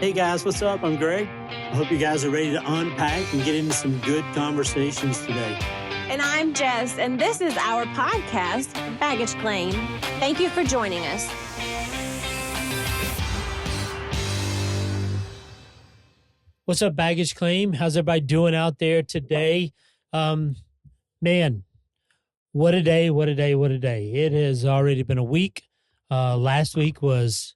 Hey guys, what's up? I'm Greg. I hope you guys are ready to unpack and get into some good conversations today. And I'm Jess, and this is our podcast, Baggage Claim. Thank you for joining us. What's up, Baggage Claim? How's everybody doing out there today? Man, what a day, what a day, what a day. It has already been a week. Last week was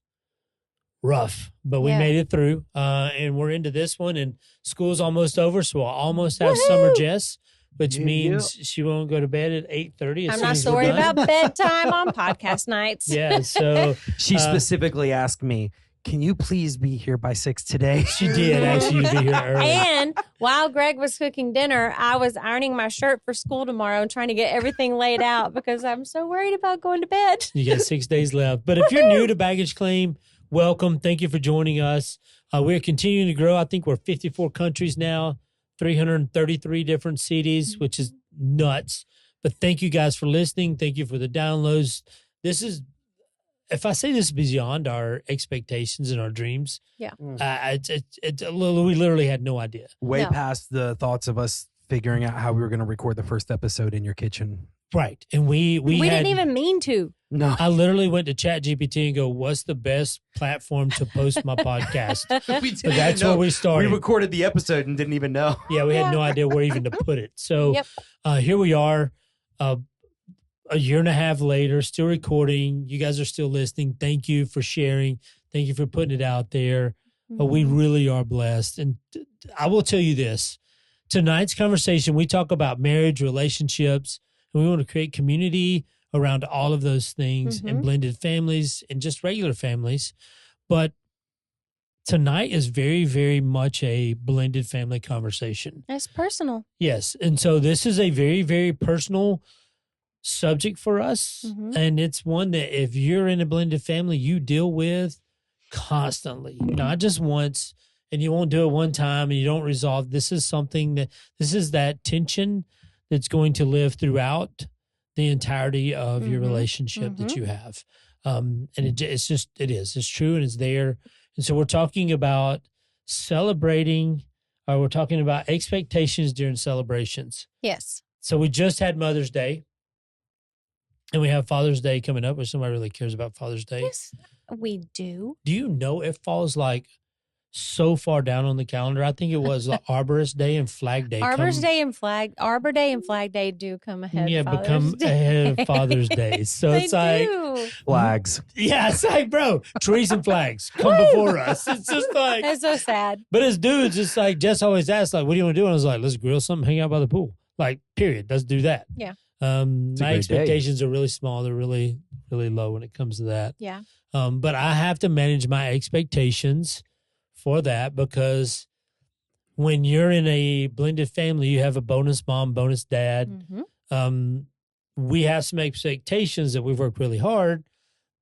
rough, but we made it through, and we're into this one, and school's almost over, so we'll almost have summer Jess, which means she won't go to bed at 8:30. I'm not so worried about bedtime on podcast nights. Yeah, so she specifically asked me, can you please be here by 6 today? She did ask you to be here early. And while Greg was cooking dinner, I was ironing my shirt for school tomorrow and trying to get everything laid out because I'm so worried about going to bed. You got 6 days left. But if you're new to Baggage Claim, welcome. Thank you for joining us. We're continuing to grow. I think we're 54 countries now, 333 different cities, which is nuts. But thank you guys for listening. Thank you for the downloads. This is, if I say this is beyond our expectations and our dreams, we literally had no idea. Way past the thoughts of us figuring out how we were going to record the first episode in your kitchen. Right. And we didn't even mean to. No. I literally went to ChatGPT and go, what's the best platform to post my podcast? We So that's where we started. We recorded the episode and didn't even know. Yeah, we had no idea where even to put it. So here we are, a year and a half later, still recording. You guys are still listening. Thank you for sharing. Thank you for putting it out there. But we really are blessed. And I will tell you this. Tonight's conversation, we talk about marriage, relationships, and we want to create community around all of those things and blended families and just regular families. But tonight is very, very much a blended family conversation. It's personal. Yes. And so this is a very, very personal subject for us. And it's one that if you're in a blended family, you deal with constantly, not just once, and you won't do it one time and you don't resolve. This is that tension that's going to live throughout the entirety of your relationship that you have. And it's true and it's there. And so we're talking about we're talking about expectations during celebrations. Yes. So we just had Mother's Day and we have Father's Day coming up, which somebody really cares about Father's Day. Yes, we do. Do you know it falls like so far down on the calendar? I think it was like Arborist Day and Flag Day. Arbor Day and Flag Day do come ahead. Yeah, of Father's become Day. ahead of Father's Day. So They it's like do. Flags. yeah, it's like, bro, trees and flags come before us. It's just like, It's so sad. but as dudes, it's like Jess always asks, like, what do you want to do? And I was like, let's grill something, hang out by the pool. Like, period. Let's do that. Yeah. My expectations are really small. They're really, really low when it comes to that. Yeah. But I have to manage my expectations for that because when you're in a blended family, you have a bonus mom, bonus dad. We have some expectations that we've worked really hard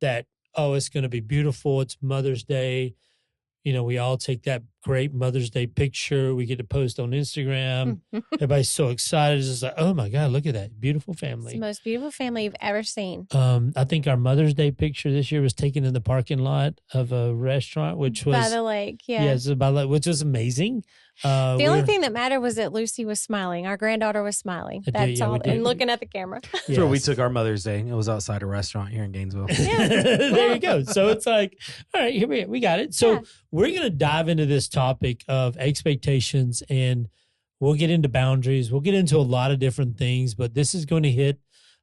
that, it's going to be beautiful. It's Mother's Day. You know, we all take that great Mother's Day picture. We get to post on Instagram. Everybody's so excited. It's just like, oh my God, look at that. Beautiful family. It's the most beautiful family you've ever seen. I think our Mother's Day picture this year was taken in the parking lot of a restaurant, which was by the lake. Yeah. Yes, by the lake, which was amazing. The only thing that mattered was that Lucy was smiling. Our granddaughter was smiling. That's all. And looking at the camera. That's where we took our Mother's Day. It was outside a restaurant here in Gainesville. There you go. So it's like, all right, here we got it. So we're going to dive into this topic of expectations and we'll get into boundaries. We'll get into a lot of different things, but this is going to hit,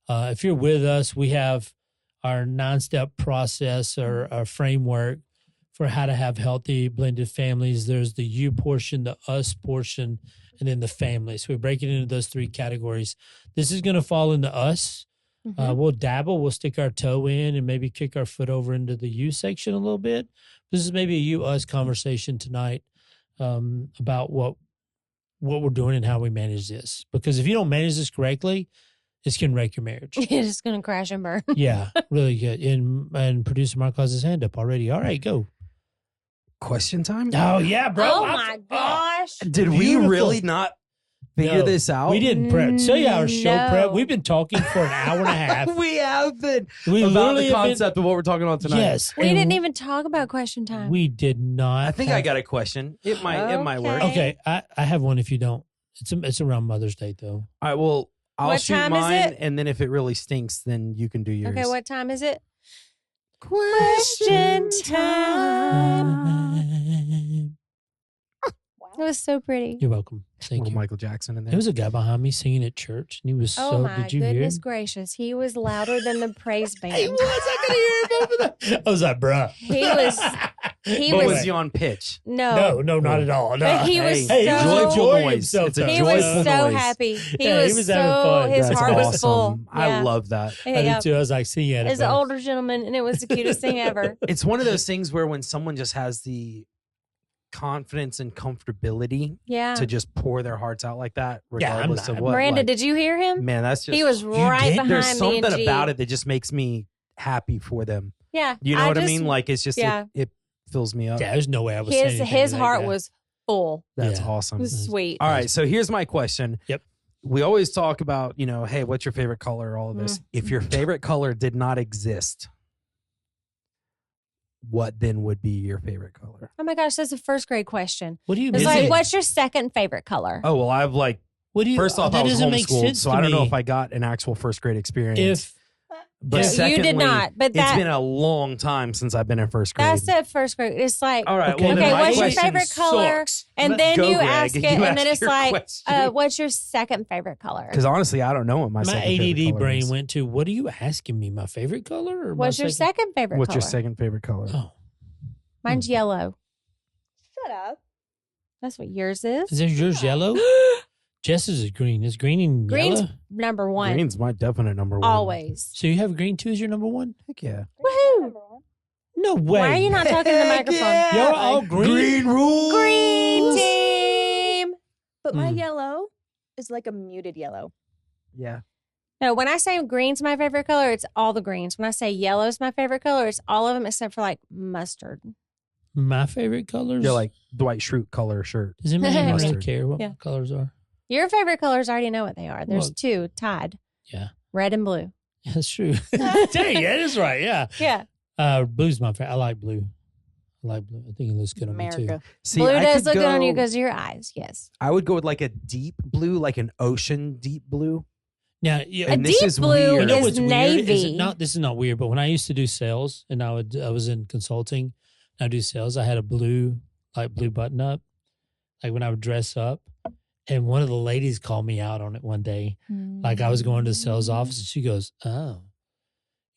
if you're with us, we have our 9-step process or our framework for how to have healthy blended families. There's the you portion, the us portion, and then the family. So we break it into those 3 categories. This is going to fall into us. We'll dabble, we'll stick our toe in and maybe kick our foot over into the you section a little bit. This is maybe a you-us conversation tonight about what we're doing and how we manage this. Because if you don't manage this correctly, it's going to wreck your marriage. It's going to crash and burn. Yeah, really good. And producer Mark has his hand up already. All right, go. Question time? Oh, yeah, bro. Oh, my gosh. Did we really not figure No, this out? We didn't prep. Tell you our show No. prep. We've been talking for an hour and a half. We have been We about literally the have been- concept of what we're talking about tonight. Yes, We and didn't even talk about question time. We did not. I think I got a question. It might work. Okay. Okay, I have one. If you don't, it's around Mother's Day though. All right. Well, I'll What shoot time is mine, it? and then if it really stinks, then you can do yours. Okay, what time is it? Question time. It was so pretty. You're welcome. Thank Little you. Michael Jackson in there. There was a guy behind me singing at church, and he was Oh so. my Did you hear? goodness Him? gracious. He was louder than the praise He band. was. I could hear him over there. I was like, bruh. He was he But was was he on pitch? No, not at all. No. But he was Hey, he so- was joyful enjoying noise. himself, It's a though. he joyful was so noise. happy. Yeah, he was having so fun. his That's heart was awesome. full. I Yeah. love that. I Yeah. did too. I was like, singing at it. As an older gentleman, and it was the cutest thing ever. It's one of those things where when someone just has the confidence and comfortability Yeah. to just pour their hearts out like that, Yeah, I'm regardless not- of what. Miranda, like, did you hear him? man, that's just He was right did? behind there's me and something G. about it that just makes me happy for them. Yeah. You know what I just- mean? Like it's just yeah. it fills me up. Yeah, there's no way I was saying his anything like heart that. was full. That's Yeah. It awesome. was sweet. All right, so here's my question. Yep. We always talk about, hey, what's your favorite color? All of this. If your favorite color did not exist, what then would be your favorite color? Oh my gosh, that's a first grade question. What do you It's mean? like, what's your second favorite color? Oh well, I've like What do you? first off, that I was doesn't make homeschooled, sense so to I don't know me. if I got an actual first grade experience. If but Yeah, secondly, you did not, but it's that been a long time since I've been in first grade. that's a first grade. It's like, All right. Okay, Well, then okay, my what's your question favorite color? sucks. And then Go, you Greg. ask it, You and then ask it's your like, question. what's your second favorite color? Because honestly, I don't know what my my second favorite ADD color brain is. went to, what are you asking me? My favorite color? Or What's my your second favorite What's color? your second favorite color? Oh, Mine's yellow. Shut up. That's what yours is. is yours yellow? Jess's is green. Is green and Green's yellow? number one. Green's my definite number one. Always. So you have green too as your number one? Heck yeah. Woohoo! No way. Why are you not talking to the Heck microphone? yeah. Y'all are all green. rules. Green team. But my Mm. yellow is like a muted yellow. Yeah. No, when I say green's my favorite color, it's all the greens. When I say yellow's my favorite color, it's all of them except for like mustard. My favorite colors? You're like Dwight Schrute color shirt. Does anybody really Mustard. care what Yeah. my colors are? Your favorite colors, I already know what they are. There's Well- two tied. Yeah. Red and blue. Yeah, that's true. Dang, that is right. Yeah. Yeah. Blue's my favorite. I like blue. I like blue. I think it looks good on me America. too. See, blue I does could look good on you go- because of your eyes. Yes. I would go with like a deep blue, like an ocean deep blue. Now, yeah, A And this deep is blue weird. you know is what's weird? Is navy. it not? This is not weird, but when I used to do sales and I was in consulting, I do sales. I had a blue button up, like when I would dress up. And one of the ladies called me out on it one day. Like I was going to the sales office and she goes, "Oh,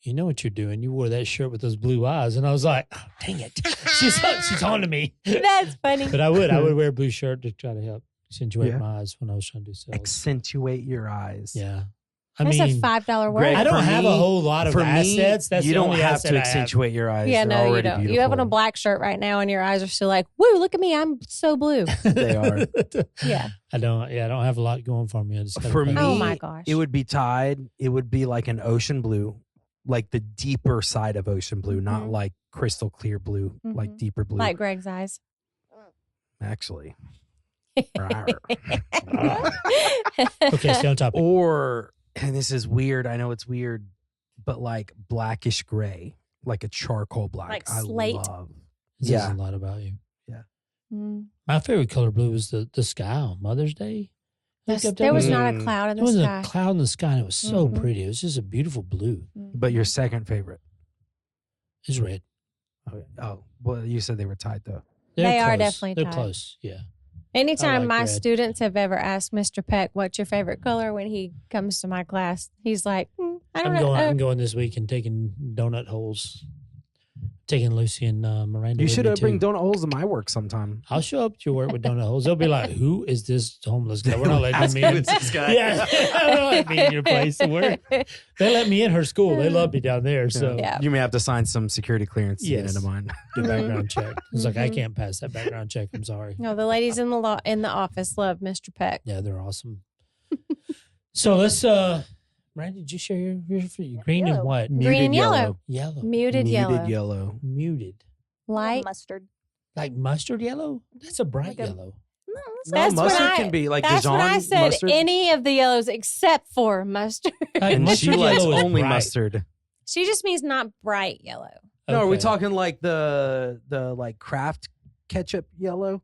you know what you're doing. You wore that shirt with those blue eyes." And I was like, "Oh, dang it." She's on to me. That's funny. But I would wear a blue shirt to try to help accentuate Yeah. my eyes when I was trying to do sales. Accentuate your eyes. Yeah. I That's mean, a $5 word. Greg, I don't for have a me- whole lot of For assets. me, That's you the don't only have asset to I have. accentuate your eyes. Yeah, They're no, you already don't. beautiful. You have on a black shirt right now, and your eyes are still like, "Woo! Look at me, I'm so blue." They are. Yeah. I don't have a lot going for me. I just gotta For pay me, Oh my gosh. it would be tied. It would be like an ocean blue, like the deeper side of ocean blue, not Mhm. like crystal clear blue, like Mhm. deeper blue. Like Greg's eyes. Actually. Okay, stay on topic. Or, and this is weird. I know it's weird, but like blackish gray, like a charcoal black. Like I slate? love. This Yeah. says a lot about you. Mm. My favorite color blue was the sky on Mother's Day. Yes, Look up there was blue. not a cloud in There the wasn't sky. a cloud in the sky. And it was so Mhm. pretty. It was just a beautiful blue. But your second favorite? It's red. Oh, well, you said they were tied though. They're They are close. definitely They're tied. close. Yeah. Anytime like my red. students have ever asked Mr. Peck, "What's your favorite color?" when he comes to my class, he's like, "I don't know." I'm going this week and taking donut holes. Taking Lucy and Miranda. You with should me, bring too. donut holes to my work sometime. I'll show up to your work with donut holes. They'll be like, "Who is this homeless guy? We're not letting Ask him who in." is this guy? Yeah, we're not letting me in your place to work. They let me in her school. They love me down there. So Yeah. You may have to sign some security clearance to get Yes. into mine. do background check. It's like I Mhm. can't pass that background check. I'm sorry. No, the ladies in the office love Mr. Peck. Yeah, they're awesome. So let's Miranda, did you share your green and Yellow. what? Green and yellow. Yellow. Muted yellow. yellow. Muted. Light. Mustard. Like mustard yellow? That's a bright Like a- yellow. That's what mustard I- can be like That's Dijon what I said. mustard. Any of the yellows except for mustard. And she Mustard likes yellow is only bright. mustard. She just means not bright yellow. No, are we Okay. talking like the like Kraft ketchup yellow?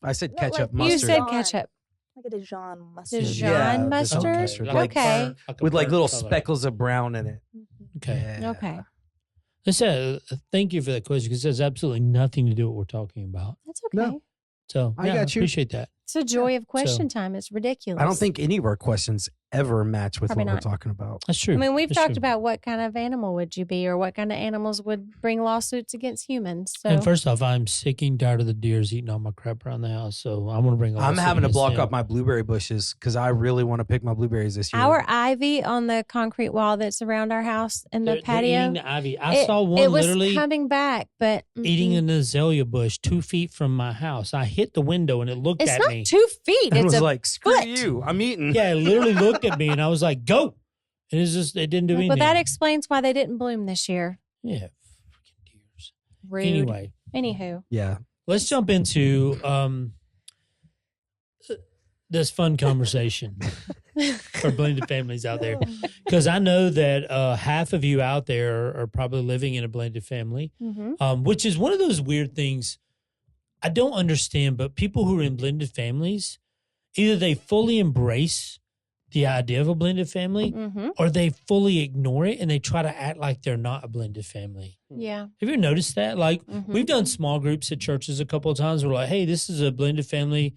I said No, ketchup like You mustard. said Dijon. ketchup. Like a Dijon mustard. Dijon Yeah, Dijon mustard? mustard. Okay. With like burnt little color. speckles of brown in it. Mhm. Okay. Yeah. Okay. Thank you for that question because it has absolutely nothing to do with what we're talking about. That's okay. No. So I yeah, got you. appreciate that. It's a joy of question time. It's ridiculous. I don't think any of our questions ever match with Probably what not. we're talking about. That's true. I mean, we've That's talked true. about what kind of animal would you be or what kind of animals would bring lawsuits against humans. So And first off, I'm sick and tired of the deers eating all my crap around the house. So I want to bring. a I'm lawsuit having to against block them. up my blueberry bushes because I really want to pick my blueberries this year. our ivy on the concrete wall that's around our house in the They're patio. eating the ivy. I it- saw one it was literally coming back, but eating an azalea bush 2 feet from my house. I hit the window and it looked It's at not me. 2 feet. I It's was a like, screw foot. you. I'm eating. Yeah, it literally looked at me and I was like, "Go!" And it's just it didn't do anything. but that explains why they didn't bloom this year. yeah, freaking deers. Rude. Anyway, Anywho, Yeah. let's jump into this fun conversation for blended families out there because I know that half of you out there are probably living in a blended family, Mhm. which is one of those weird things I don't understand. But people who are in blended families, either they fully embrace the idea of a blended family Mhm. or they fully ignore it and they try to act like they're not a blended family. Yeah. Have you noticed that? Like Mhm. we've done small groups at churches a couple of times. We're like, hey, this is a blended family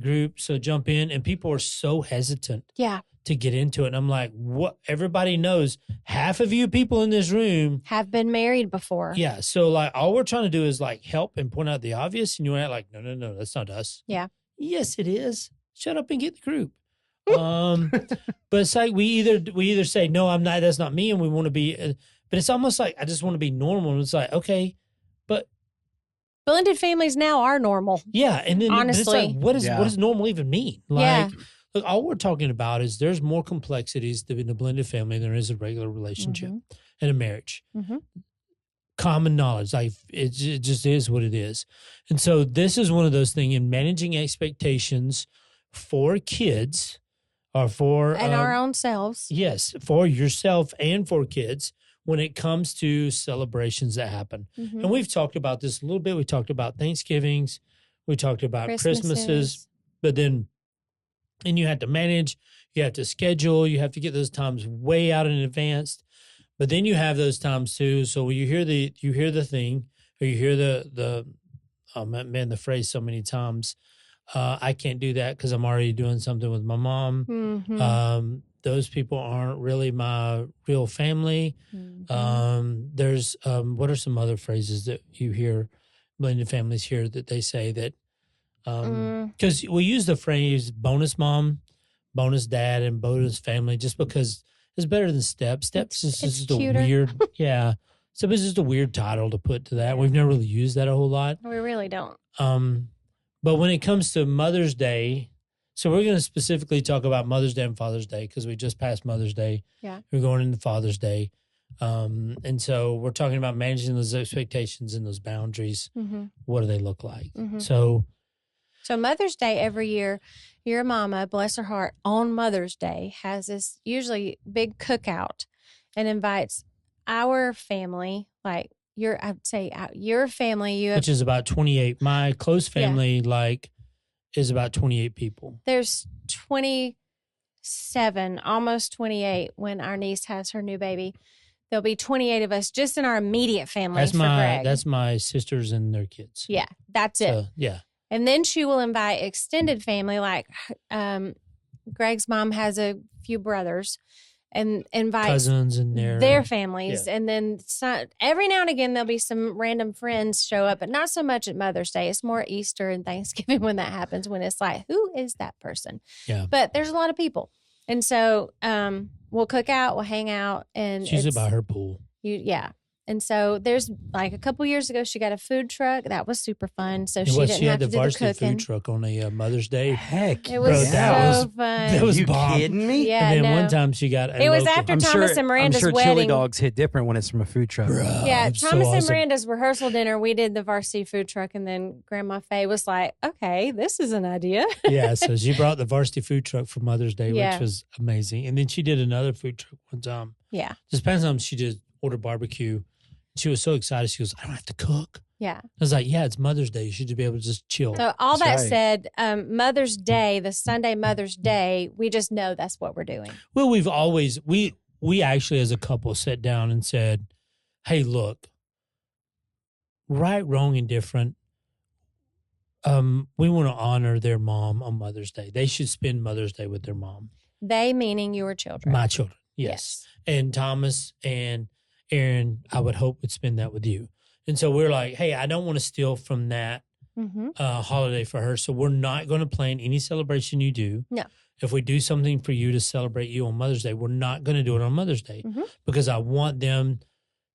group, so jump in. And people are so hesitant Yeah. to get into it. And I'm like, what? Everybody knows half of you people in this room. Have been married before. Yeah. So like all we're trying to do is like help and point out the obvious. And you act like, no, that's not us. Yeah. Yes, it is. Shut up and get the group. But it's like we either say no, I'm not. That's not me, and we want to be. But it's almost like I just want to be normal. And it's like okay, but Blended families now are normal. yeah, and then but it's like Honestly. what Yeah. does normal even mean? Like, Yeah. look, all we're talking about is there's more complexities in a blended family than there is a regular relationship and a marriage. Mhm. Common knowledge, like it just is what it is. And so this is one of those things in managing expectations for kids or for And our own selves. yes, for yourself and for kids when it comes to celebrations that happen. Mhm. And we've talked about this a little bit. We talked about Thanksgivings, we talked about Christmases, but then and you have to manage, you have to schedule, you have to get those times way out in advance. But then you have those times too. So when you hear the thing, or you hear the the phrase so many times, I can't do that because I'm already doing something with my mom. Mhm. Those people aren't really my real family. Mhm. There's what are some other phrases that you hear blended families here that they say that because we use the phrase bonus mom, bonus dad, and bonus family just because it's better than step. Steps is It's just a cuter. weird, yeah. Step is just a weird title to put to that. We've never really used that a whole lot. We really don't. But when it comes to Mother's Day, so we're going to specifically talk about Mother's Day and Father's Day because we just passed Mother's Day. Yeah. We're going into Father's Day. And so we're talking about managing those expectations and those boundaries. Mm-hmm. What do they look like? Mhm. So So Mother's Day every year, your mama, bless her heart, on Mother's Day has this usually big cookout and invites our family, like I'd say your family. You have which is about 28. My close family, is about 28 people. there's 27, almost 28 when our niece has her new baby. There'll be 28 of us just in our immediate family for Greg. That's my sisters and their kids. yeah, that's it. So, yeah. And then she will invite extended family, like Greg's mom has a few brothers, and invites Cousins and their families. And then every now and again, there'll be some random friends show up, but not so much at Mother's Day. It's more Easter and Thanksgiving when that happens, when it's like, who is that person? Yeah. But there's a lot of people. And so we'll cook out, we'll hang out. And she's it's- about her pool. yeah. And so there's like a couple years ago, she got a food truck. That was super fun. So And she what, didn't she have had to the do the varsity cooking. food truck on a Mother's Day. Heck, It was Bro, so that was- fun. that was you bomb. kidding me? Yeah, And then no. one time she got a It was local- after Thomas and Miranda's I'm sure wedding. chili dogs hit different when it's from a food truck. Bro, Yeah, it's so Thomas and awesome. Miranda's rehearsal dinner, we did the varsity food truck, and then Grandma Faye was like, okay, this is an idea. Yeah, so she brought the varsity food truck for Mother's Day, Yeah. which was amazing. And then she did another food truck one time. Yeah. Just past time she did order barbecue. She was so excited. She goes, I don't have to cook. Yeah. I was like, yeah, it's Mother's Day. You should just be able to just chill. So all That's that right. said, Mother's Day, the Sunday Mother's Day, we just know that's what we're doing. Well, we've always we actually as a couple sat down and said, hey, look, right, wrong, and different. We want to honor their mom on Mother's Day. They should spend Mother's Day with their mom. They meaning your children. My children, yes. And Thomas and Aaron, I would hope would spend that with you. And so we're like, hey, I don't want to steal from that Mm-hmm. holiday for her. So we're not going to plan any celebration you do. No. If we do something for you to celebrate you on Mother's Day, we're not going to do it on Mother's Day Mhm. because I want them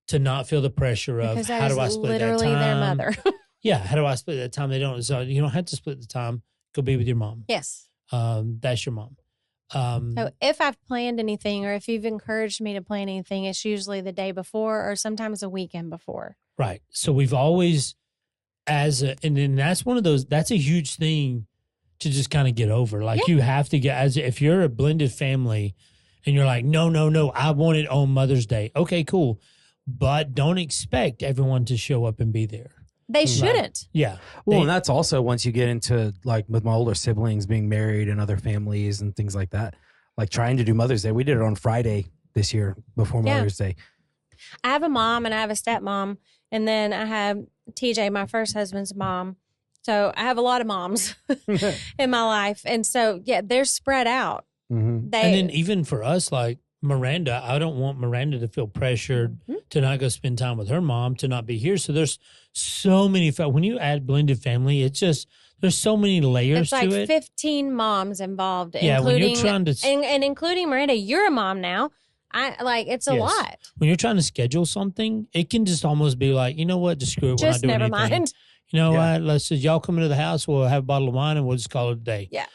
to not feel the pressure of Because how that do I is split literally that their time? mother. Yeah, how do I split that time? They don't. So you don't have to split the time. Go be with your mom. Yes. That's your mom. So if I've planned anything or if you've encouraged me to plan anything, it's usually the day before or sometimes a weekend before. Right. So we've always, and then that's one of those, that's a huge thing to just kind of get over. Like you have to get, if you're a blended family and you're like, no, I want it on Mother's Day. Okay, cool. But don't expect everyone to show up and be there. They shouldn't. Yeah. Well, They- and that's also once you get into like with my older siblings being married and other families and things like that, like trying to do Mother's Day. We did it on Friday this year before Yeah. Mother's Day. I have a mom and I have a stepmom. And then I have TJ, my first husband's mom. So I have a lot of moms in my life. And so, yeah, they're spread out. Mm-hmm. They, and then even for us, like Miranda, I don't want Miranda to feel pressured to not go spend time with her mom, to not be here. So there's so many, when you add blended family, it's just, there's so many layers it's like to it. 15 moms involved, Yeah, when including, you're trying to, and including Miranda, you're a mom now. It's a Yes. lot. when you're trying to schedule something, it can just almost be like, you know what, just screw it. Just we're not never doing anything. mind. You know Yeah. what? Let's just y'all come into the house. We'll have a bottle of wine and we'll just call it a day. Yeah.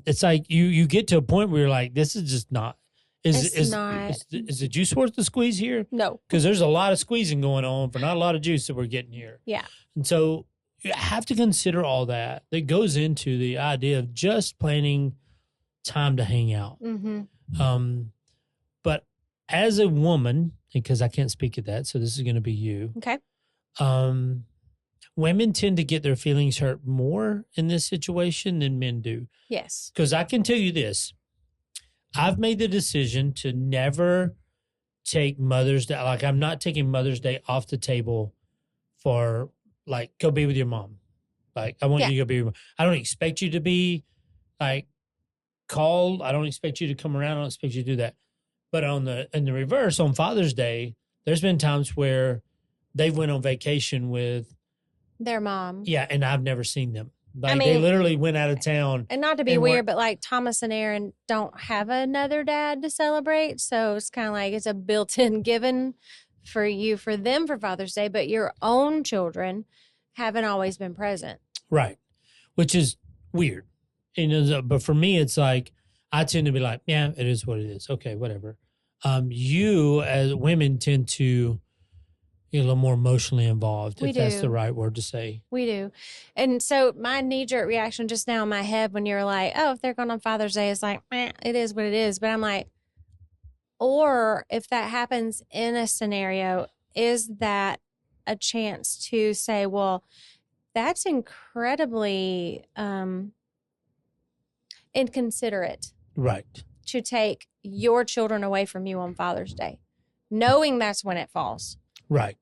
It's like you get to a point where you're like, this is just not. It's not. Is the juice worth the squeeze here? No. Because there's a lot of squeezing going on for not a lot of juice that we're getting here. Yeah. And so you have to consider all that goes into the idea of just planning time to hang out. Mm-hmm. But as a woman, because I can't speak at that, so this is going to be you. Okay. Women tend to get their feelings hurt more in this situation than men do. Yes. Because I can tell you this, I've made the decision to never take Mother's Day. Like I'm not taking Mother's Day off the table for like, go be with your mom. Like I want you to go be with your mom. I don't expect you to be like called. I don't expect you to come around. I don't expect you to do that. But in the reverse, on Father's Day, there's been times where they went on vacation with, Their mom. yeah, and I've never seen them. Like I they mean- literally went out of town. And not to be And we're- weird, but like Thomas and Aaron don't have another dad to celebrate. So it's kind of like it's a built in given for you, for them for Father's Day, but your own children haven't always been present. Right. Which is weird. You know, but for me, it's like, I tend to be like, yeah, it is what it is. Okay, whatever. You as women tend to be a little more emotionally involved, We if that's do. the right word to say. We do. And so my knee jerk reaction just now in my head when you're like, oh, if they're going on Father's Day, it's like, it is what it is. But I'm like, or if that happens in a scenario, is that a chance to say, well, that's incredibly inconsiderate Right. to take your children away from you on Father's Day, knowing that's when it falls. Right.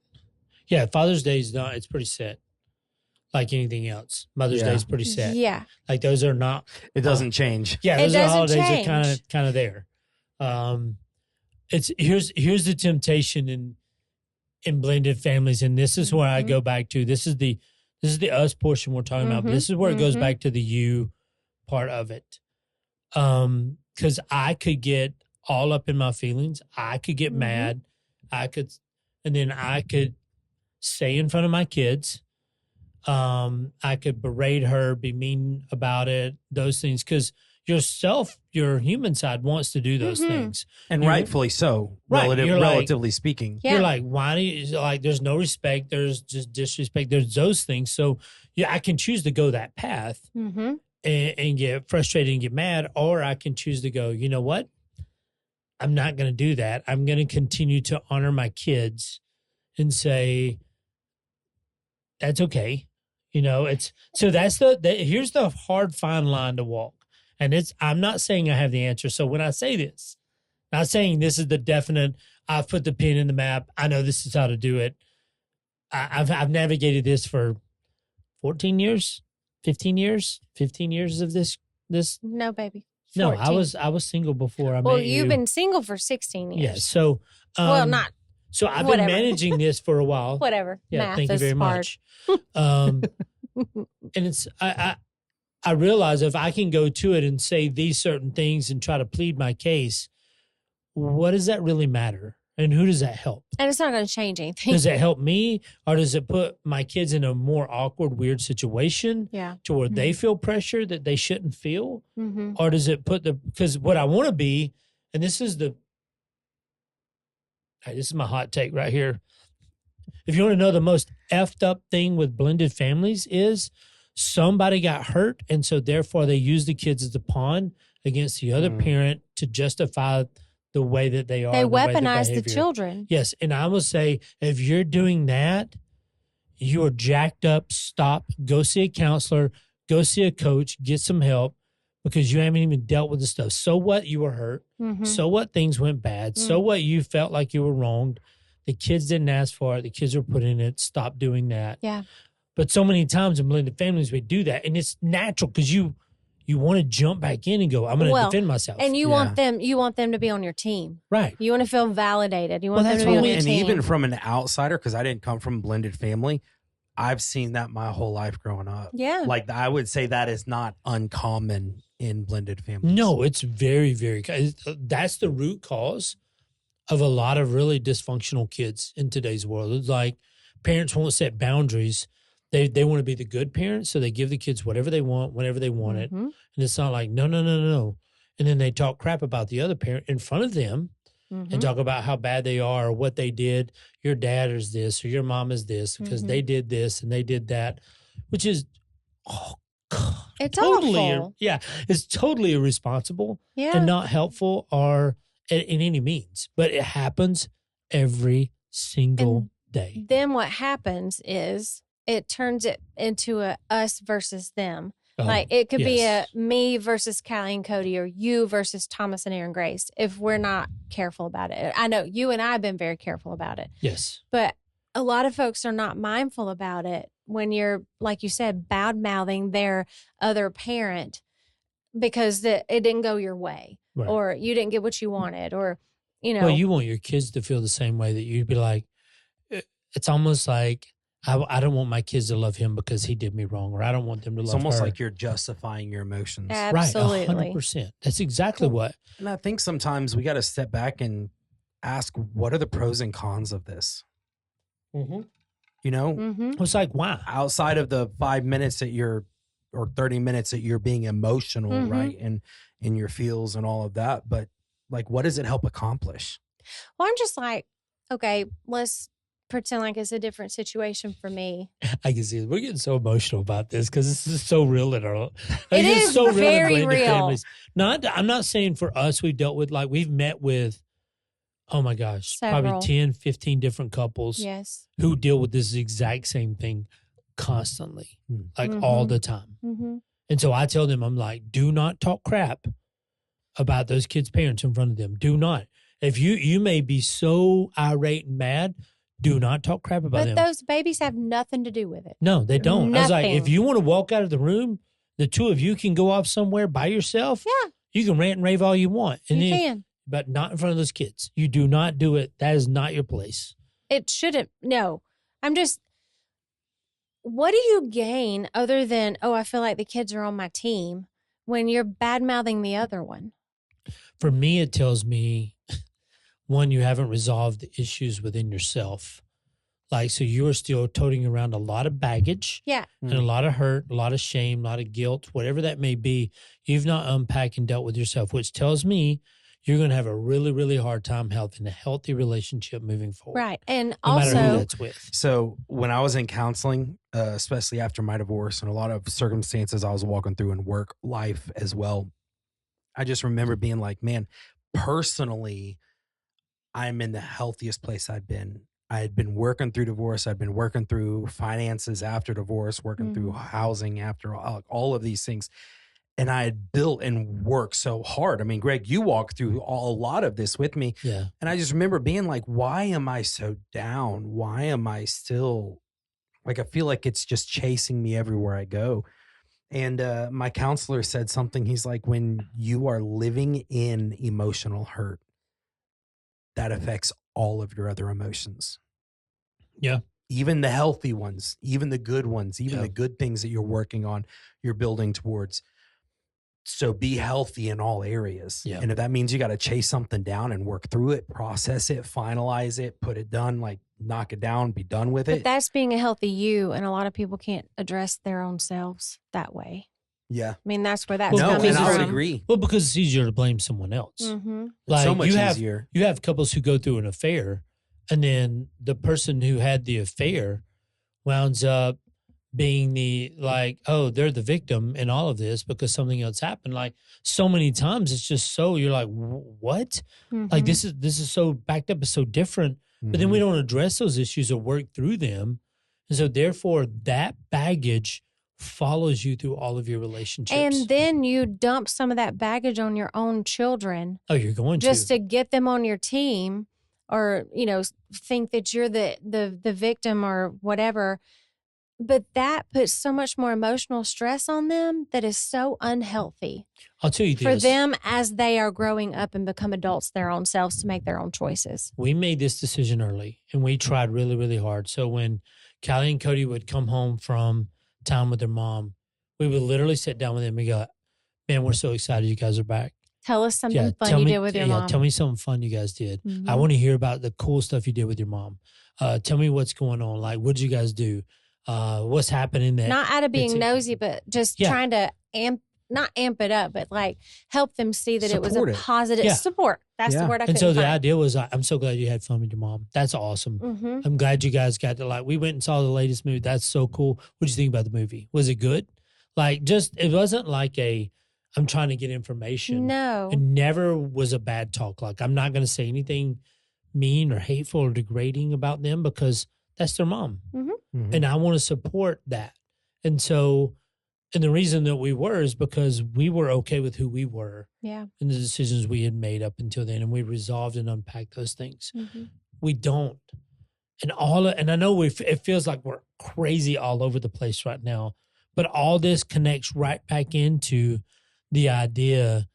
Yeah, Father's Day is not, it's pretty set. Like anything else. Mother's Day Yeah. is pretty set. Yeah. Like those are not, It doesn't change. yeah, It those are doesn't holidays change. are kind of there. It's here's the temptation in blended families, and this is where I go back to. This is the us portion we're talking about, but this is where it goes Mhm. back to the you part of it. Because I could get all up in my feelings. I could get Mhm. mad. and then I could say in front of my kids. I could berate her, be mean about it, those things, because your human side wants to do those things. And You're- rightfully so, Right, you're like- relatively speaking. Yeah. You're like, why do you, like, there's no respect, there's just disrespect, there's those things. So yeah, I can choose to go that path Mm-hmm. and get frustrated and get mad, or I can choose to go, you know what? I'm not going to do that. I'm going to continue to honor my kids and say, that's okay. You know, it's so that's here's the hard fine line to walk. And I'm not saying I have the answer. So when I say this, not saying this is the definite, I've put the pin in the map, I know this is how to do it. I've navigated this for 14 years, 15 years of this. No, baby. No, 14. I was single before I Well, met you. you've been single for 16 years. Yeah. So, well, not So I've whatever. been managing this for a while. whatever. Yeah, Math thank you is very hard. much. And it's I realize if I can go to it and say these certain things and try to plead my case, what does that really matter? And who does that help? And it's not going to change anything. Does it help me, or does it put my kids in a more awkward, weird situation Yeah. to where they feel pressure that they shouldn't feel? Mm-hmm. Or does it put because what I want to be, and this is my hot take right here. If you want to know the most effed up thing with blended families is somebody got hurt, and so therefore they use the kids as a pawn against the other parent to justify the way that they are. They and the way their weaponize the behavior. children. Yes, and I will say if you're doing that, you are jacked up. Stop. Go see a counselor. Go see a coach. Get some help because you haven't even dealt with the stuff. So what? You were hurt. Mm-hmm. So what? Things went bad. So what? You felt like you were wronged. The kids didn't ask for it. The kids were put in it. Stop doing that. Yeah. But so many times in blended families, we do that, and it's natural because you want to jump back in and go, I'm going to Well, defend myself. And you want them to be on your team. Right. You want to feel validated. You Well, want them that's to be what on we- your And team. even from an outsider, because I didn't come from a blended family, I've seen that my whole life growing up. yeah. Like I would say that is not uncommon in blended families. No, it's very, very. That's the root cause of a lot of really dysfunctional kids in today's world. It's like parents won't set boundaries. They want to be the good parents, so they give the kids whatever they want, whenever they want it. Mhm. And it's not like, no. And then they talk crap about the other parent in front of them Mhm. and talk about how bad they are or what they did. Your dad is this or your mom is this because they did this and they did that, which is, oh, God, It's totally, awful. yeah, it's totally irresponsible Yeah. and not helpful or in any means. But it happens every single day. Then what happens is it turns it into a us versus them. Like it could be a yes. me versus Callie and Cody or you versus Thomas and Aaron Grace if we're not careful about it. I know you and I have been very careful about it, Yes. but a lot of folks are not mindful about it when you're, like you said, bad mouthing their other parent because it didn't go your way Right. or you didn't get what you wanted or, you know. Well, you want your kids to feel the same way that you'd be like, it's almost like, I don't want my kids to love him because he did me wrong, or I don't want them to It's love almost her. like you're justifying your emotions. Absolutely. Right, 100%. That's exactly what. And I think sometimes we got to step back and ask, what are the pros and cons of this? Mm-hmm. You know, Mm-hmm. It's like, why? outside of the 5 minutes that you're, or 30 minutes that you're being emotional, Mhm. right? And in your feels and all of that. But like, what does it help accomplish? Well, I'm just like, okay, let's pretend like it's a different situation for me. I can see it. We're getting so emotional about this because this is so real in our. It it's is so very in blended real. families. I'm not saying for us we've dealt with we've met with, oh my gosh, Several. probably 10, 15 different couples Yes. who deal with this exact same thing constantly, like all Mhm. the time. Mm-hmm. And so I tell them, I'm like, do not talk crap about those kids' parents in front of them. Do not. If you may be so irate and mad, do not talk crap about But them. those babies have nothing to do with it. No, they don't. I was like, if Nothing. you want to walk out of the room, the two of you can go off somewhere by yourself. Yeah. You can rant and rave all you want. And You then, can. but not in front of those kids. You do not do it. That is not your place. It shouldn't. No. I'm just, what do you gain other than, oh, I feel like the kids are on my team when you're bad mouthing the other one? For me, it tells me one, you haven't resolved the issues within yourself. Like, so you are still toting around a lot of baggage Yeah. and a lot of hurt, a lot of shame, a lot of guilt, whatever that may be. You've not unpacked and dealt with yourself, which tells me you're going to have a really, really hard time having a healthy relationship moving forward. Right. And No matter who also, that's with. So when I was in counseling, especially after my divorce and a lot of circumstances I was walking through in work life as well, I just remember being like, man, personally, I'm in the healthiest place I'd been. I had been working through divorce. I'd been working through finances after divorce, working through housing after all of these things. And I had built and worked so hard. I mean, Greg, you walked through a lot of this with me. Yeah. And I just remember being like, why am I so down? Why am I still like, I feel like it's just chasing me everywhere I go. And my counselor said something. He's like, when you are living in emotional hurt, that affects all of your other emotions. Yeah. Even the healthy ones, even the good ones, even Yeah. the good things that you're working on, you're building towards. So be healthy in all areas. Yeah. And if that means you got to chase something down and work through it, process it, finalize it, put it done, like knock it down, be done with but it. that's being a healthy you. And a lot of people can't address their own selves that way. Yeah. I mean, that's where that's Well, No, coming and I would from. agree. Well, because it's easier to blame someone else. Mm-hmm. Like So much you have, easier. You have couples who go through an affair, and then the person who had the affair wounds up being the like, oh, they're the victim in all of this because something else happened. Like so many times, it's just so you're like, what? Like this is so backed up, it's so different. But then we don't address those issues or work through them, and so therefore that baggage follows you through all of your relationships. And then you dump some of that baggage on your own children oh, you're going just to. to get them on your team, or think that you're the victim or whatever. But that puts so much more emotional stress on them that is so unhealthy I'll tell you this. for them as they are growing up and become adults their own selves to make their own choices. We made this decision early and we tried really, really hard. So when Callie and Cody would come home from time with their mom, we would literally sit down with them and go, man, we're so excited you guys are back. Tell us something fun tell you me, did with your mom. Tell me something fun you guys did. I Mhm. want to hear about the cool stuff you did with your mom. Tell me what's going on. Like, what did you guys do? What's happening that Not out of being it's- nosy, but just Yeah. trying to not amp it up, but like help them see that it was Support a it. positive Yeah. support. That's the Yeah. word I couldn't And so the find. idea was, I'm so glad you had fun with your mom. That's awesome. Mm-hmm. I'm glad you guys got to we went and saw the latest movie. That's so cool. What did you think about the movie? Was it good? Like, it wasn't like I'm trying to get information. No. It never was a bad talk. Like, I'm not going to say anything mean or hateful or degrading about them because that's their mom. Mhm. And I want to support that. And so, and the reason that we were is because we were okay with who we were Yeah. and the decisions we had made up until then. And we resolved and unpacked those things. Mm-hmm. We don't. And I know it feels like we're crazy all over the place right now, but all this connects right back into the idea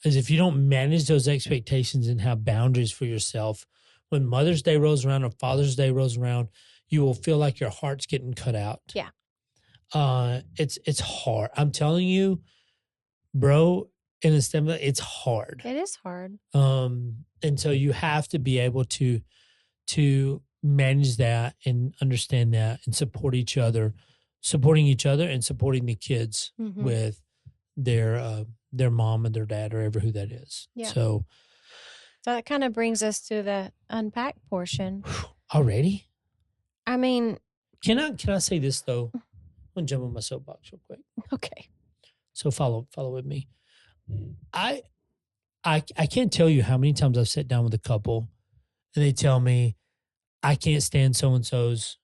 is if you don't manage those expectations and have boundaries for yourself, when Mother's Day rolls around or Father's Day rolls around, you will feel like your heart's getting cut out. Yeah. It's hard. I'm telling you, bro, in a STEM, it's hard. It is hard. And so you have to be able to manage that and understand that and support each other, supporting each other and supporting the kids Mhm. with their mom and their dad or ever who that is. Yeah. So So that kind of brings us to the unpack portion. already, I mean, can I say this though? I'm gonna jump on my soapbox real quick. okay. So follow with me. I can't tell you how many times I've sat down with a couple and they tell me, I can't stand so and so's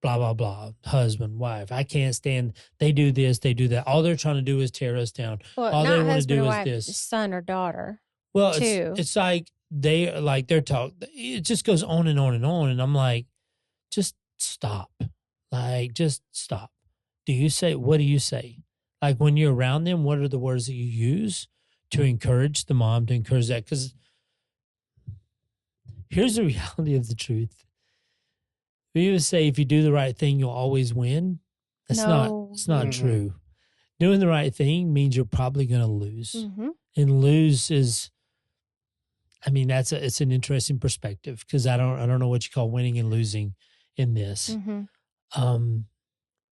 blah blah blah, husband, wife. I can't stand, they do this, they do that. All they're trying to do is tear us down. Well, All they not wanna husband do or is wife, this. son or daughter. Well, too. it's like they're talk. It just goes on and on and on, and I'm like, just stop. Like, just stop. What do you say? Like when you're around them, what are the words that you use to encourage the mom, to encourage that? Because here's the reality of the truth. We would say if you do the right thing, you'll always win. It's not Mm-mm. true. Doing the right thing means you're probably going to lose. Mm-hmm. And lose is, I mean, it's an interesting perspective because I don't know what you call winning and losing in this. Mm-hmm.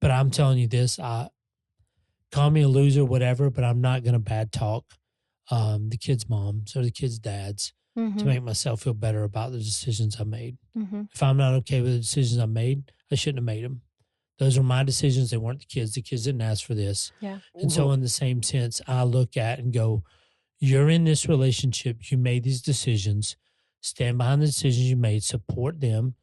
But I'm telling you this, call me a loser, whatever, but I'm not going to bad talk the kids' moms or the kids' dads Mm-hmm. to make myself feel better about the decisions I made. Mm-hmm. If I'm not okay with the decisions I made, I shouldn't have made them. Those were my decisions. They weren't the kids. The kids didn't ask for this. Yeah. And so in the same sense, I look at and go, you're in this relationship. You made these decisions. Stand behind the decisions you made. Support them.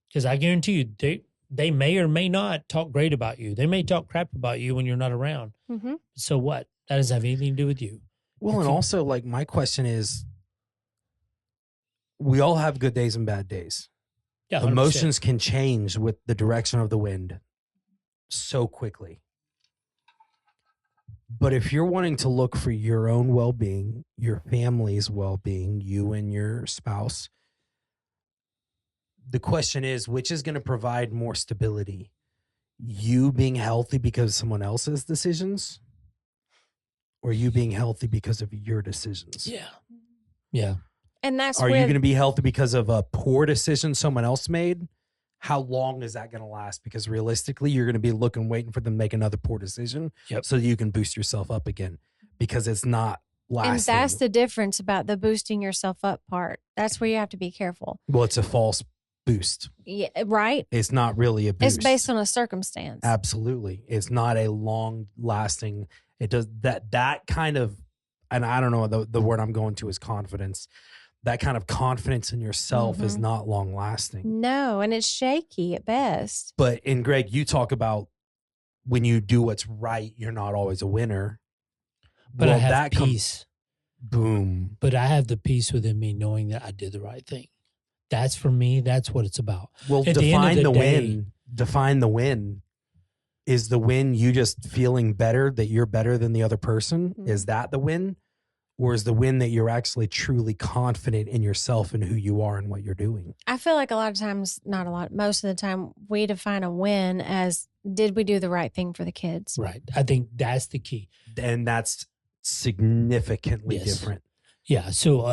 Because I guarantee you, they may or may not talk great about you. They may talk crap about you when you're not around. Mm-hmm. So what? That doesn't have anything to do with you. Well, and also, like, my question is, we all have good days and bad days. Yeah, 100%. Emotions can change with the direction of the wind so quickly. But if you're wanting to look for your own well-being, your family's well-being, you and your spouse, the question is, which is going to provide more stability? You being healthy because of someone else's decisions, or you being healthy because of your decisions? Yeah. Yeah. And that's Are you where going to be healthy because of a poor decision someone else made? How long is that going to last? Because realistically, you're going to be waiting for them to make another poor decision so that you can boost yourself up again, because it's not lasting. and that's the difference about the boosting yourself up part. That's where you have to be careful. Well, it's a false boost. Yeah, right? It's not really a boost. It's based on a circumstance. Absolutely. It's not a long lasting. It does that kind of, and I don't know, the word I'm going to is confidence. That kind of confidence in yourself is not long lasting. No, and it's shaky at best. But in Greg, you talk about when you do what's right, you're not always a winner. But Well, I have that peace. Boom. But I have the peace within me knowing that I did the right thing. That's for me. That's what it's about. Well, At the end of define the day- win. Define the win. Is the win you just feeling better, that you're better than the other person? Mhm. Is that the win? Or is the win that you're actually truly confident in yourself and who you are and what you're doing? I feel like a lot of times, not a lot, most of the time, we define a win as did we do the right thing for the kids? Right. I think that's the key. And that's significantly Yes. different. Yeah. So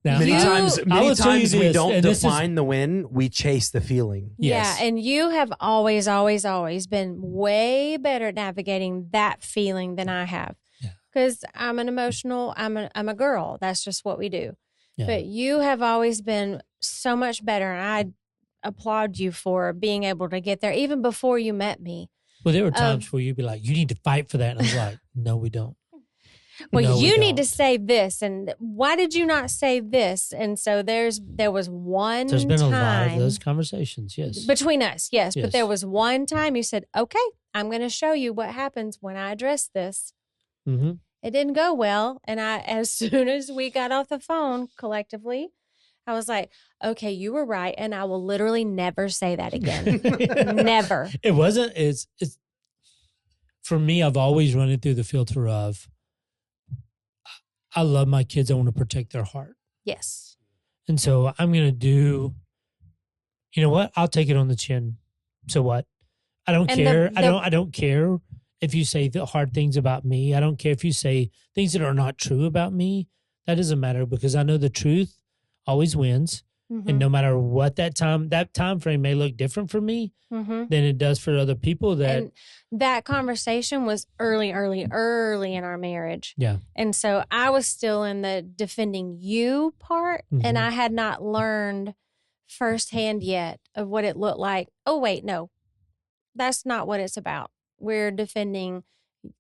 now, Many You- times, I will tell you we this, don't and this is- define the win. We chase the feeling. Yes. Yeah, and you have always, always, always been way better at navigating that feeling than I have. Yeah. Because I'm an emotional, I'm a girl. That's just what we do. Yeah. But you have always been so much better, and I applaud you for being able to get there even before you met me. Well, there were times where you'd be like, you need to fight for that. And I was like, no, we don't. Well, No, we you need to don't. say this, and why did you not say this? And so there was one There's been a lot of time those conversations. Yes. between us, yes. But Yes. there was one time you said, "Okay, I'm going to show you what happens when I address this." Mm-hmm. It didn't go well, and as soon as we got off the phone collectively, I was like, "Okay, you were right, and I will literally never say that again." Never. It wasn't, it's for me, I've always run it through the filter of, I love my kids. I want to protect their heart. Yes. And so I'm going to do, you know what? I'll take it on the chin. So what? I don't And care. the- I don't care if you say the hard things about me. I don't care if you say things that are not true about me. That doesn't matter because I know the truth always wins. Mhm. And no matter what that time frame may look different for me Mhm. than it does for other people that And that conversation was early in our marriage. Yeah. And so I was still in the defending you part, and Mhm. I had not learned firsthand yet of what it looked like. Oh, wait, no, that's not what it's about. We're defending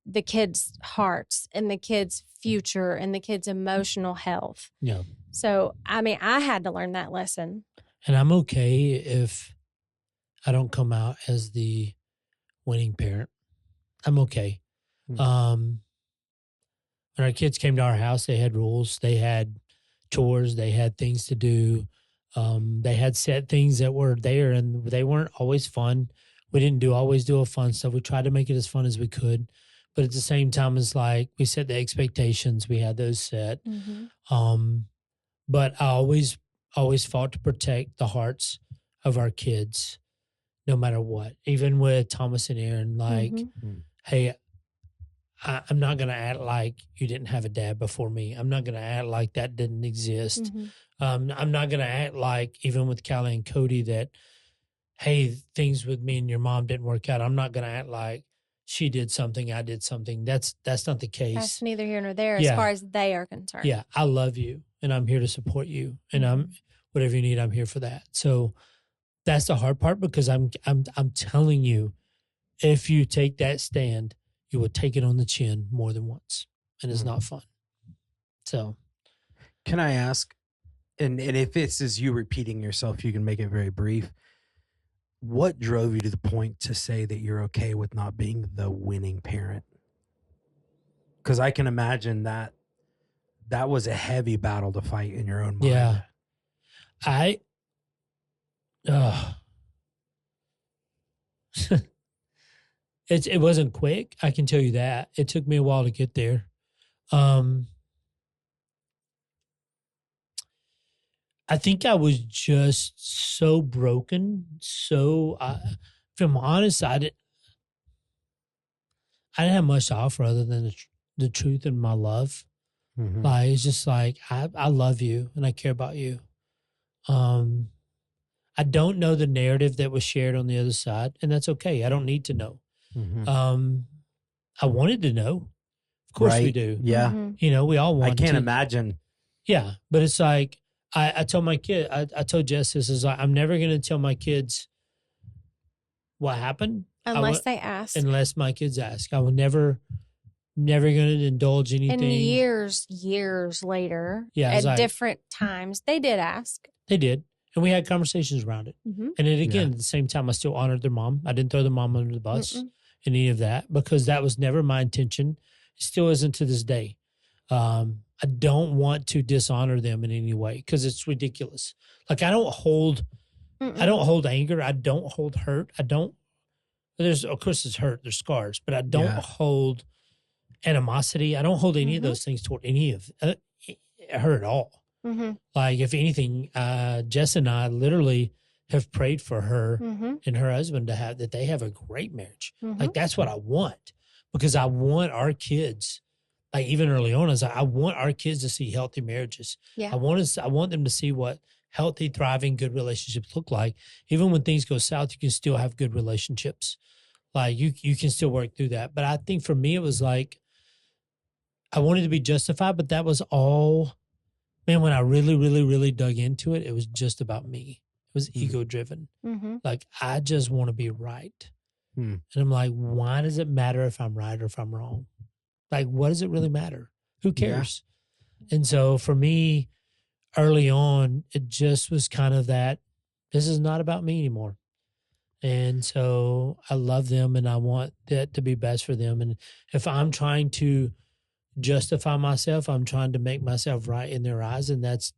the kids' hearts and the kids' future and the kids' emotional health. Yeah. So, I mean, I had to learn that lesson. And I'm okay if I don't come out as the winning parent. I'm okay. Mm. When our kids came to our house, they had rules, they had chores, they had things to do. They had set things that were there and they weren't always fun. We didn't always do fun stuff. We tried to make it as fun as we could. But at the same time, it's like we set the expectations. We had those set. But I always fought to protect the hearts of our kids, no matter what. Even with Thomas and Aaron, like, Mhm. hey, I'm not going to act like you didn't have a dad before me. I'm not going to act like that didn't exist. Mhm. I'm not going to act like, even with Callie and Cody, that, hey, things with me and your mom didn't work out. I'm not going to act like she did something, I did something. That's not the case. That's neither here nor there as Yeah. far as they are concerned. Yeah, I love you and I'm here to support you. And I'm whatever you need, I'm here for that. So that's the hard part, because I'm telling you, if you take that stand, you will take it on the chin more than once. And it's not fun. So Can I ask, and if this is you repeating yourself, you can make it very brief. What drove you to the point to say that you're okay with not being the winning parent? Because I can imagine that was a heavy battle to fight in your own mind. yeah. It wasn't quick. I can tell you that. It took me a while to get there. I think I was just so broken. So, if I'm honest, I didn't have much to offer other than the truth and my love. Mhm. Like, it's just like, I love you and I care about you. I don't know the narrative that was shared on the other side, and that's okay. I don't need to know. Mhm. I wanted to know. Of course we Right. do. Yeah. Mhm. You know, we all want I can't to. imagine. Yeah. But it's like, I told my kid, I told Jess this, is like, I'm never going to tell my kids what happened Unless they ask. unless my kids ask. I will never going to indulge anything. And years later, Yeah, at it's like- different times, they did ask. They did. And we had conversations around it. Mm-hmm. And then again, Yeah. at the same time, I still honored their mom. I didn't throw the mom under the bus Mm-mm. in any of that, because that was never my intention. It still isn't to this day. I don't want to dishonor them in any way, because it's ridiculous. Like, I don't hold anger. I don't hold hurt. Of course it's hurt. There's scars, but I don't Yeah. hold animosity. I don't hold any of Mhm. those things toward any of her at all. Mm-hmm. Like, if anything, Jess and I literally have prayed for her Mm-hmm. and her husband that they have a great marriage. Mm-hmm. Like, that's what I want, because I want our kids, like, even early on, I want our kids to see healthy marriages. Yeah. I want them to see what healthy, thriving, good relationships look like. Even when things go south, you can still have good relationships. Like, you can still work through that. But I think for me, it was like, I wanted to be justified, but that was all. Man, when I really, really, really dug into it, it was just about me. It was ego driven. Mm-hmm. Like, I just want to be right. Hmm. And I'm like, why does it matter if I'm right or if I'm wrong? Like, what does it really matter? Who Yeah. cares? And so for me, early on, it just was kind of that, this is not about me anymore. And so I love them and I want that to be best for them. And if I'm trying to justify myself, I'm trying to make myself right in their eyes. And that's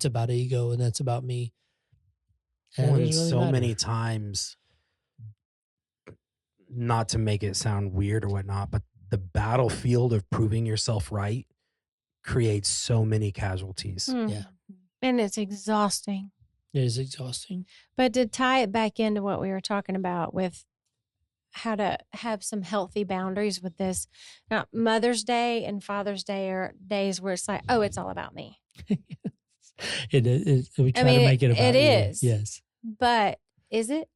about ego and that's about me. And it And doesn't really so matter. many times, not to make it sound weird or whatnot, but the battlefield of proving yourself right creates so many casualties. Yeah. And it's exhausting. It is exhausting. But to tie it back into what we were talking about with how to have some healthy boundaries with this, now, Mother's Day and Father's Day are days where it's like, oh, it's all about me. We try mean, to make it about it you. is. Yes. But is it?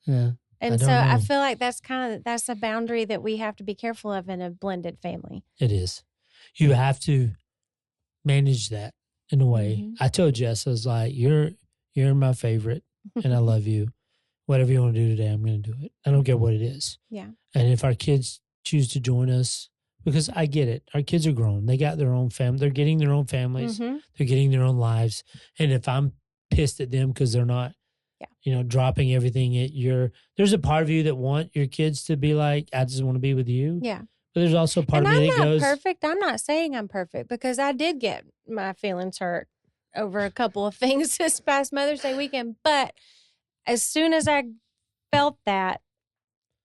Yeah. And don't so I know. feel like that's a boundary that we have to be careful of in a blended family. It is. You have to manage that in a way. Mhm. I told Jess, I was like, you're my favorite and I love you. Whatever you want to do today, I'm going to do it. I don't care what it is. Yeah. And if our kids choose to join us, because I get it, our kids are grown. They got their own family. They're getting their own families. Mhm. They're getting their own lives. And if I'm pissed at them because they're not, dropping everything at there's a part of you that want your kids to be like, I just want to be with you. Yeah. But there's also a part And of me I'm that not goes, perfect. I'm not saying I'm perfect because I did get my feelings hurt over a couple of things this past Mother's Day weekend. But as soon as I felt that,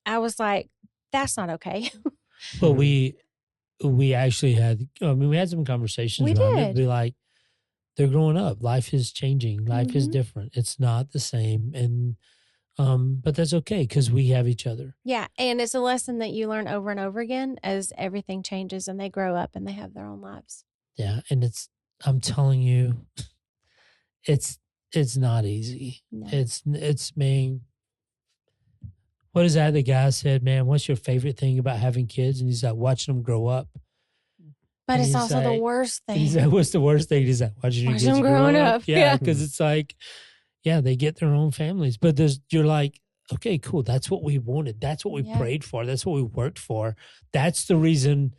I was like, that's not okay. but we actually had, we had some conversations We around it. did. Be like, they're growing up. Life is changing. Life is Mhm. different. It's not the same. And But that's okay because we have each other. Yeah. And it's a lesson that you learn over and over again as everything changes and they grow up and they have their own lives. Yeah. And I'm telling you, it's not easy. No. It's man. What is that? The guy said, man, what's your favorite thing about having kids? And he's like, watching them grow up. But And it's he's also the like- worst thing. He's like, what's the worst thing? He's like, watching your Watch kids them grow growing up. up. Yeah. Yeah. Because it's like, yeah, they get their own families. But you're like, okay, cool. That's what we wanted. That's what we Yeah. prayed for. That's what we worked for. That's the reason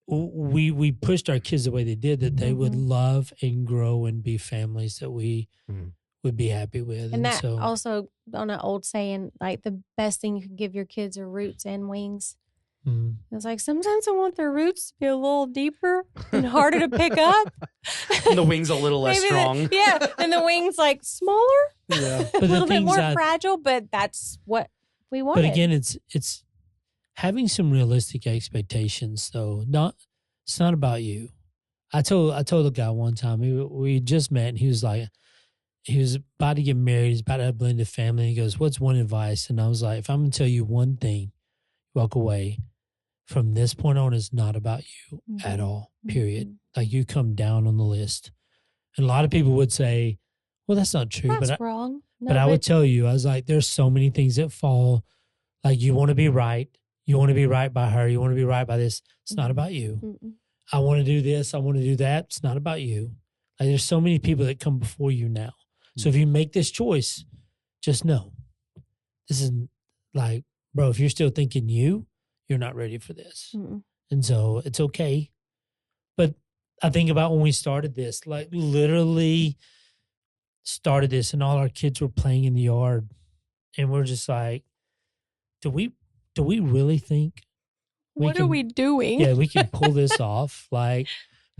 we pushed our kids the way they did, that they would Mhm. love and grow and be families that we Mhm. would be happy with. And that so, also, on an old saying, like the best thing you can give your kids are roots and wings. mm, It's like sometimes I want their roots to be a little deeper and harder to pick up. And the wings a little less Maybe strong. yeah. And the wings like smaller, Yeah. a But the little bit things more I- fragile, but that's what we wanted. but again, it's having some realistic expectations though. It's not about you. I told a guy one time, we just met and he was like, he was about to get married. He's about to have a blended family. He goes, what's one advice? And I was like, if I'm going to tell you one thing, walk away from this point on, it's not about you at Mhm. all, period. Mhm. Like you come down on the list. And a lot of people would say, well, that's not true. That's but wrong. No, but I would tell you, I was like, there's so many things that fall. Like you want to be right. You want to be right by her. You want to be right by this. It's not Mhm. about you. Mm-mm. I want to do this. I want to do that. It's not about you. Like there's so many people that come before you now. So if you make this choice, just know this is like, bro, if you're still thinking you're not ready for this. Mm-mm. And so it's okay. But I think about when we started this, like literally started this and all our kids were playing in the yard. And we're just like, do we really think What are we doing? yeah, we can pull this off? Like,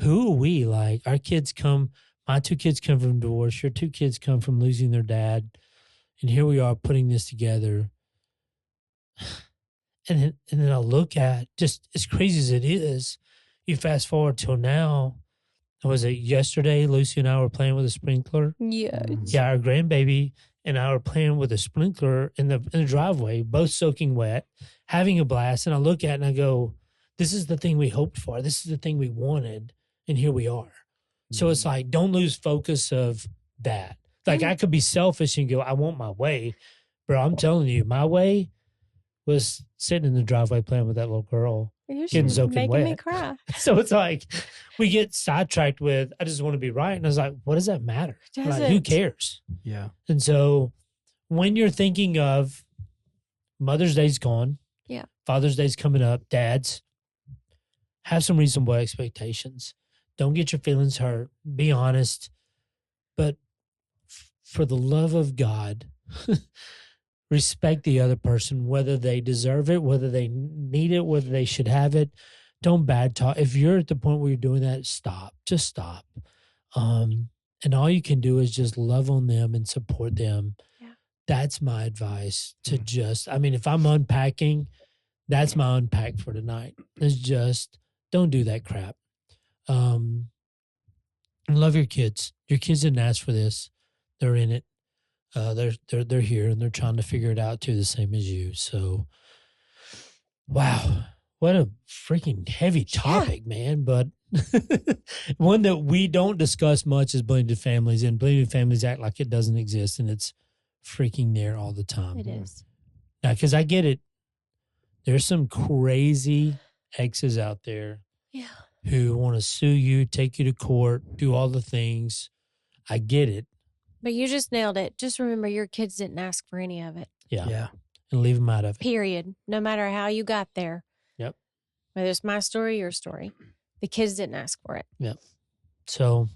who are we? Like, our kids my 2 kids come from divorce. Your 2 kids come from losing their dad. And here we are putting this together. And then I look at, just as crazy as it is, you fast forward till now. Was it yesterday? Lucy and I were playing with a sprinkler. Yeah. Yeah, our grandbaby and I were playing with a sprinkler in the driveway, both soaking wet, having a blast. And I look at it and I go, this is the thing we hoped for. This is the thing we wanted. And here we are. So it's like, don't lose focus of that. Like I could be selfish and go, I want my way. Bro, I'm telling you, my way was sitting in the driveway playing with that little girl. You're Getting soaking making me wet. cry. So it's like we get sidetracked with, I just want to be right. And I was like, what does that matter? Like, who Doesn't. cares? Yeah. And so when you're thinking of Mother's Day's gone, Yeah. Father's Day's coming up, dads, have some reasonable expectations. Don't get your feelings hurt. Be honest. But for the love of God, respect the other person, whether they deserve it, whether they need it, whether they should have it. Don't bad talk. If you're at the point where you're doing that, stop. Just stop. And all you can do is just love on them and support them. Yeah. That's my advice to if I'm unpacking, that's my unpack for tonight. It's just don't do that crap. And love your kids. Your kids didn't ask for this. They're in it. They're here and they're trying to figure it out too, the same as you. So, wow, what a freaking heavy topic, man! But one that we don't discuss much is blended families, and blended families act like it doesn't exist, and it's freaking there all the time. It is. Now, because I get it, there's some crazy exes out there Yeah. who want to sue you, take you to court, do all the things. I get it. But you just nailed it. Just remember your kids didn't ask for any of it. Yeah. Yeah. And leave them out of it. Period. No matter how you got there. Yep. Whether it's my story, your story. The kids didn't ask for it. So,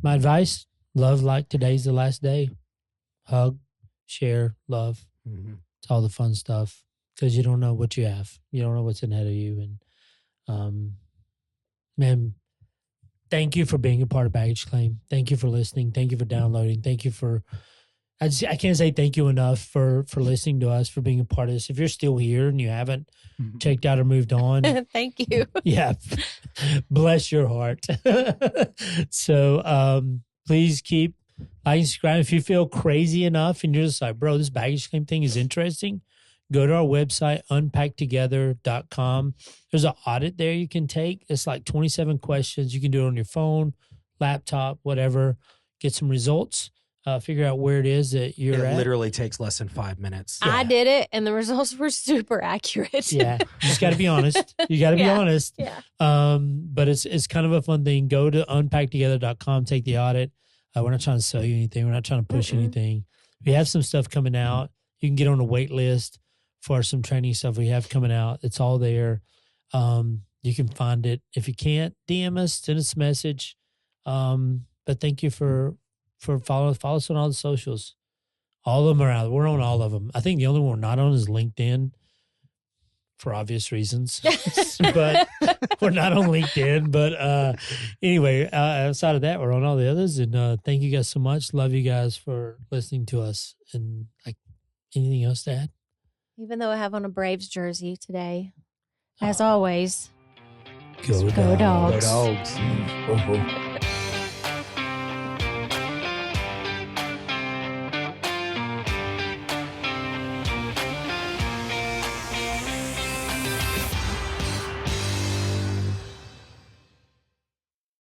my advice, love like today's the last day. Hug, share, love. Mhm. It's all the fun stuff because you don't know what you have. You don't know what's ahead of you. And, man, thank you for being a part of Baggage Claim. Thank you for listening. Thank you for downloading. Thank you for, I can't say thank you enough for listening to us, for being a part of this. If you're still here and you haven't checked out or moved on, Thank you. yeah, bless your heart. So please keep Like and subscribe. If you feel crazy enough and you're just like, bro, this baggage claim thing is interesting, go to our website, unpacktogether.com. There's an audit there you can take. It's like 27 questions. You can do it on your phone, laptop, whatever. Get some results. Figure out where it is that you're It at. literally takes less than 5 minutes. I did it, and the results were super accurate. Yeah, you just got to be honest. You got to be Yeah. honest. Yeah. But it's kind of a fun thing. Go to unpacktogether.com, take the audit. We're not trying to sell you anything. We're not trying to push anything. We have some stuff coming out. You can get on a wait list for some training stuff we have coming out. It's all there. You can find it. If you can't, DM us, send us a message. But thank you for follow us on all the socials. All of them are out. We're on all of them. I think the only one we're not on is LinkedIn for obvious reasons. But we're not on LinkedIn. But anyway, outside of that, we're on all the others. And thank you guys so much. Love you guys for listening to us. And like anything else to add? Even though I have on a Braves jersey today, as always, Go go Dogs. dogs. Go dogs.